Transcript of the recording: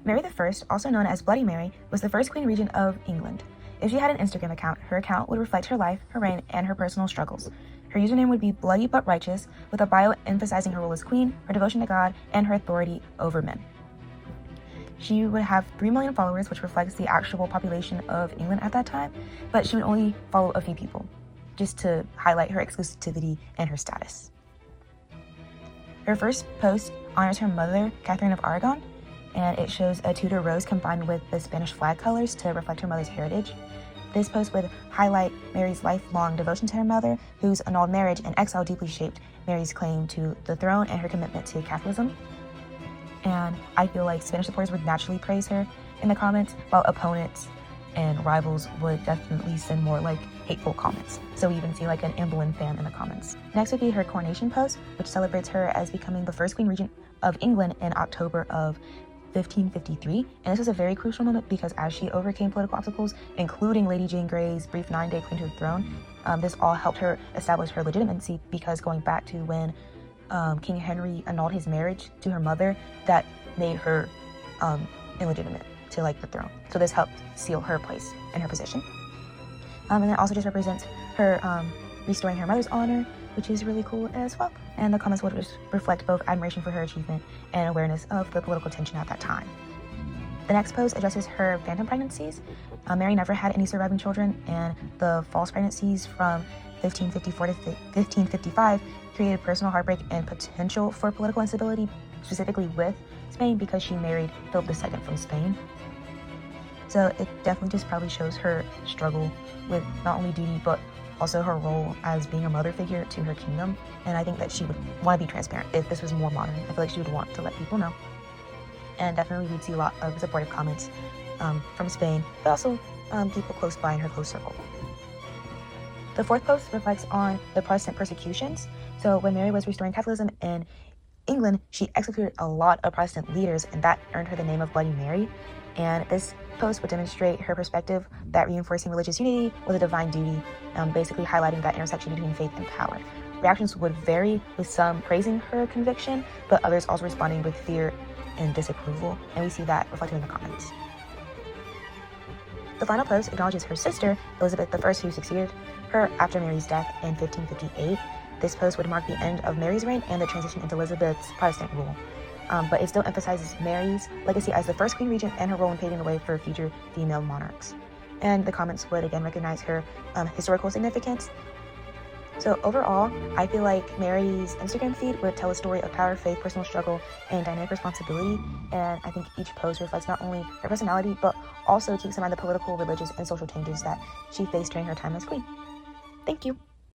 Mary I, also known as Bloody Mary, was the first Queen Regent of England. If she had an Instagram account, her account would reflect her life, her reign, and her personal struggles. Her username would be Bloody but Righteous, with a bio emphasizing her role as queen, her devotion to God, and her authority over men. She would have 3 million followers, which reflects the actual population of England at that time, but she would only follow a few people, just to highlight her exclusivity and her status. Her first post honors her mother, Catherine of Aragon, and it shows a Tudor rose combined with the Spanish flag colors to reflect her mother's heritage. This post would highlight Mary's lifelong devotion to her mother, whose annulled marriage and exile deeply shaped Mary's claim to the throne and her commitment to Catholicism. And I feel like Spanish supporters would naturally praise her in the comments, while opponents and rivals would definitely send more hateful comments. So we even see an Anne Boleyn fan in the comments. Next would be her coronation post, which celebrates her as becoming the first Queen Regent of England in October of 1553, and this was a very crucial moment because as she overcame political obstacles, including Lady Jane Grey's brief 9-day claim to the throne, this all helped her establish her legitimacy, because going back to when King Henry annulled his marriage to her mother, that made her illegitimate to the throne. So this helped seal her place and her position. And it also just represents her restoring her mother's honor, which is really cool as well. And the comments would just reflect both admiration for her achievement and awareness of the political tension at that time. The next post addresses her phantom pregnancies. Mary never had any surviving children, and the false pregnancies from 1554 to 1555 created personal heartbreak and potential for political instability, specifically with Spain, because she married Philip II from Spain. So it definitely just probably shows her struggle with not only duty, but also her role as being a mother figure to her kingdom. And I think that she would want to be transparent if this was more modern. I feel like she would want to let people know. And definitely we'd see a lot of supportive comments from Spain, but also people close by in her close circle. The fourth post reflects on the Protestant persecutions. So when Mary was restoring Catholicism in England, she executed a lot of Protestant leaders, and that earned her the name of Bloody Mary. And this post would demonstrate her perspective that reinforcing religious unity was a divine duty, basically highlighting that intersection between faith and power. Reactions would vary, with some praising her conviction, but others also responding with fear and disapproval, and we see that reflected in the comments. The final post acknowledges her sister, Elizabeth I, who succeeded her after Mary's death in 1558. This post would mark the end of Mary's reign and the transition into Elizabeth's Protestant rule. But it still emphasizes Mary's legacy as the first Queen Regent and her role in paving the way for future female monarchs. And the comments would again recognize her historical significance. So overall, I feel like Mary's Instagram feed would tell a story of power, faith, personal struggle, and dynamic responsibility. And I think each post reflects not only her personality, but also keeps in mind the political, religious, and social changes that she faced during her time as queen. Thank you.